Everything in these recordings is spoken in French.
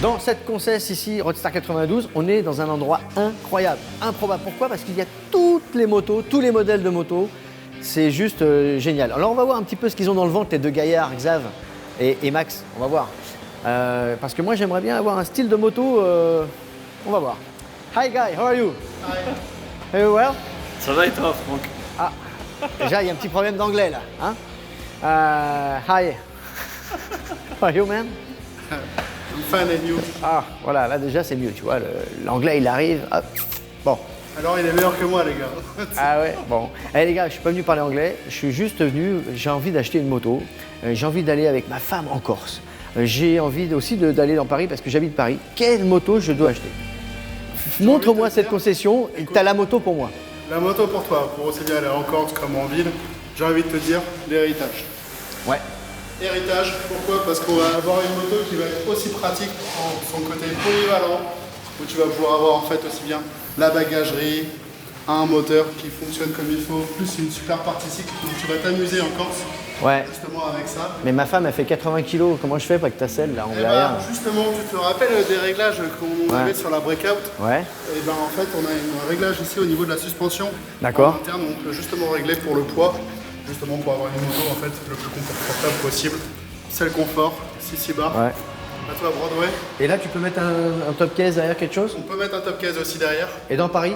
Dans cette concesse ici, Roadstar 92, on est dans un endroit incroyable, improbable. Pourquoi? Parce qu'il y a toutes les motos, tous les modèles de motos. C'est juste génial. Alors on va voir un petit peu ce qu'ils ont dans le ventre, les deux gaillards, Xav et Max. On va voir. Parce que moi j'aimerais bien avoir un style de moto. On va voir. Hi guy, how are you? Hi. Are you well? Ça va et toi, Franck? Ah, déjà il y a un petit problème d'anglais là. Hein? Hi. How are you man? I'm fine and you? Ah, voilà, là déjà c'est mieux, tu vois, l'anglais il arrive, hop, bon. Alors il est meilleur que moi les gars. Ah ouais, bon. Allez les gars, je suis pas venu parler anglais, je suis juste venu, j'ai envie d'acheter une moto, j'ai envie d'aller avec ma femme en Corse, j'ai envie aussi d'aller dans Paris parce que j'habite Paris. Quelle moto je dois acheter? Montre-moi cette concession, t'as la moto pour moi. La moto pour toi, pour aussi bien aller en Corse comme en ville, j'ai envie de te dire l'héritage. Ouais. Héritage, pourquoi? Parce qu'on va avoir une moto qui va être aussi pratique en son côté polyvalent, où tu vas pouvoir avoir en fait aussi bien la bagagerie, un moteur qui fonctionne comme il faut, plus une super partie cycle, donc tu vas t'amuser en Corse, Ouais. justement avec ça. Mais ma femme elle fait 80 kilos, comment je fais pour que ta selle là en Et derrière? justement, tu te rappelles des réglages qu'on avait sur la breakout? Ouais. Et ben en fait, on a un réglage ici au niveau de la suspension. D'accord. En interne, on peut justement régler pour le poids, justement pour avoir une moto en fait le plus confortable possible. C'est le confort, 6 bars. Ouais. À toi Broadway. Et là tu peux mettre un top case derrière quelque chose? On peut mettre un top case aussi derrière. Et dans Paris?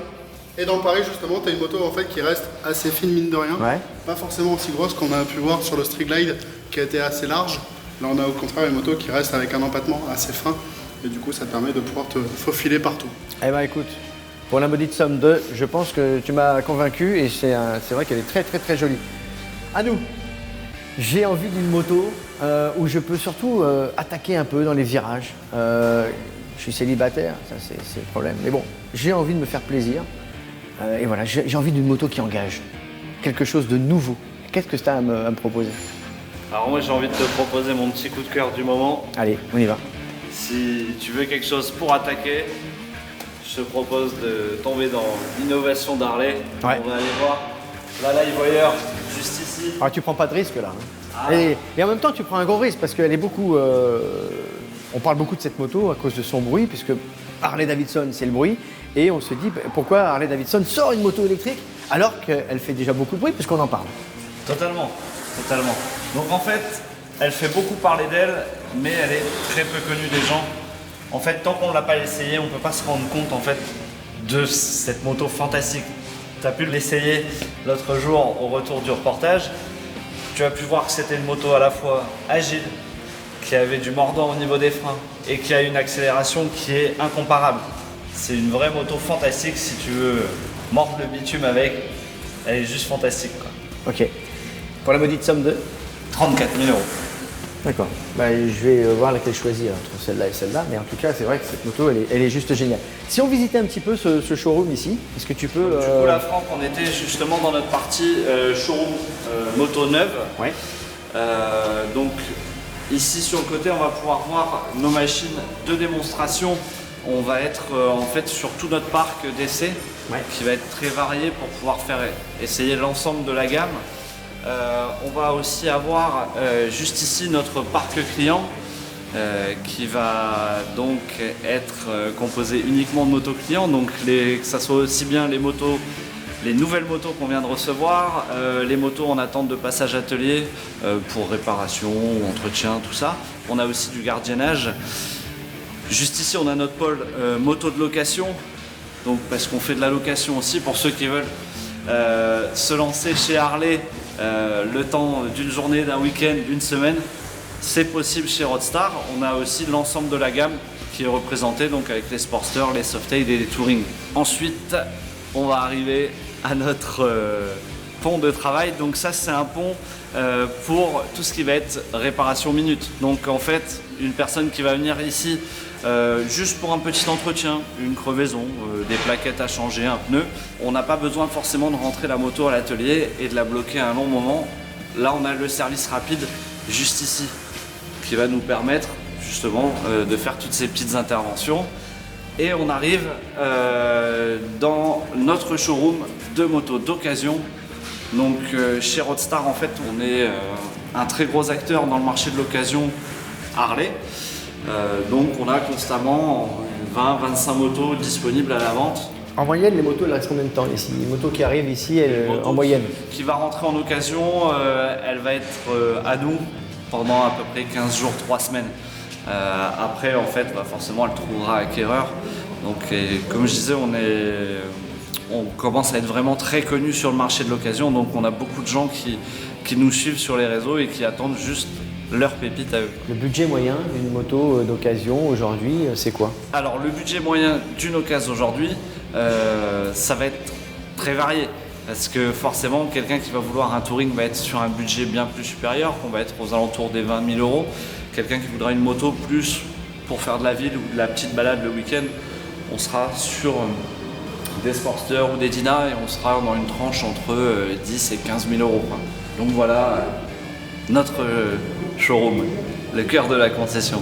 Et dans Paris justement, tu as une moto en fait qui reste assez fine mine de rien. Ouais. Pas forcément aussi grosse qu'on a pu voir sur le Street Glide qui a été assez large. Là on a au contraire une moto qui reste avec un empattement assez fin. Et du coup ça te permet de pouvoir te faufiler partout. Eh ben écoute, pour la maudite somme 2, je pense que tu m'as convaincu et c'est vrai qu'elle est très très très jolie. À nous. J'ai envie d'une moto où je peux surtout attaquer un peu dans les virages. Je suis célibataire, ça c'est le problème. Mais bon, j'ai envie de me faire plaisir. Et voilà, j'ai envie d'une moto qui engage. Quelque chose de nouveau. Qu'est-ce que tu as à me proposer? Alors moi j'ai envie de te proposer mon petit coup de cœur du moment. Allez, on y va. Si tu veux quelque chose pour attaquer, je te propose de tomber dans l'innovation d'Harley. Ouais. On va aller voir la Livewire juste ici. Alors tu prends pas de risque là. Hein. Ah. Et en même temps tu prends un gros risque parce qu'elle est beaucoup... on parle beaucoup de cette moto à cause de son bruit puisque Harley Davidson c'est le bruit. Et on se dit pourquoi Harley Davidson sort une moto électrique alors qu'elle fait déjà beaucoup de bruit puisqu'on en parle. Totalement, totalement. Donc en fait, elle fait beaucoup parler d'elle, mais elle est très peu connue des gens. En fait, tant qu'on ne l'a pas essayé, on ne peut pas se rendre compte en fait de cette moto fantastique. Tu as pu l'essayer l'autre jour au retour du reportage. Tu as pu voir que c'était une moto à la fois agile, qui avait du mordant au niveau des freins et qui a une accélération qui est incomparable. C'est une vraie moto fantastique si tu veux mordre le bitume avec. Elle est juste fantastique quoi. Ok. Pour la maudite somme de 34 000 €. D'accord. Bah, je vais voir laquelle choisir entre celle-là et celle-là. Mais en tout cas, c'est vrai que cette moto, elle est juste géniale. Si on visitait un petit peu ce showroom ici, est-ce que tu peux... Du coup là Franck, on était justement dans notre partie showroom moto neuve. Ouais. Donc ici sur le côté, on va pouvoir voir nos machines de démonstration. On va être en fait sur tout notre parc d'essais qui va être très varié pour pouvoir faire essayer l'ensemble de la gamme. On va aussi avoir juste ici notre parc client qui va donc être composé uniquement de motos clients, donc que ça soit aussi bien les nouvelles motos qu'on vient de recevoir, les motos en attente de passage atelier pour réparation, entretien, tout ça. On a aussi du gardiennage. Juste ici, on a notre pôle moto de location, donc parce qu'on fait de la location aussi pour ceux qui veulent se lancer chez Harley le temps d'une journée, d'un week-end, d'une semaine. C'est possible chez Roadstar. On a aussi l'ensemble de la gamme qui est représentée, donc avec les Sportsters, les Softail et les Touring. Ensuite, on va arriver à notre pont de travail. Donc ça, c'est un pont pour tout ce qui va être réparation minute. Donc en fait, une personne qui va venir ici juste pour un petit entretien, une crevaison, des plaquettes à changer, un pneu, on n'a pas besoin forcément de rentrer la moto à l'atelier et de la bloquer un long moment. Là, on a le service rapide juste ici qui va nous permettre justement de faire toutes ces petites interventions. Et on arrive dans notre showroom de motos d'occasion. Donc chez Roadstar, en fait, on est un très gros acteur dans le marché de l'occasion Harley. Donc on a constamment 20-25 motos disponibles à la vente. En moyenne, les motos, elles restent combien de temps ici? Les motos qui arrivent ici, en moyenne? Qui va rentrer en occasion, elle va être à nous pendant à peu près 15 jours, 3 semaines. Après, en fait, forcément, elle trouvera acquéreur. Donc, comme je disais, on commence à être vraiment très connu sur le marché de l'occasion. Donc, on a beaucoup de gens qui nous suivent sur les réseaux et qui attendent juste leur pépite à eux. Le budget moyen d'une moto d'occasion aujourd'hui, c'est quoi? Alors, le budget moyen d'une occasion aujourd'hui, ça va être très varié. Parce que forcément, quelqu'un qui va vouloir un touring va être sur un budget bien plus supérieur, on va être aux alentours des 20 000 euros. Quelqu'un qui voudra une moto plus pour faire de la ville ou de la petite balade le week-end, on sera sur des Sportsters ou des Dyna et on sera dans une tranche entre 10 et 15 000 euros. Donc voilà notre showroom, le cœur de la concession.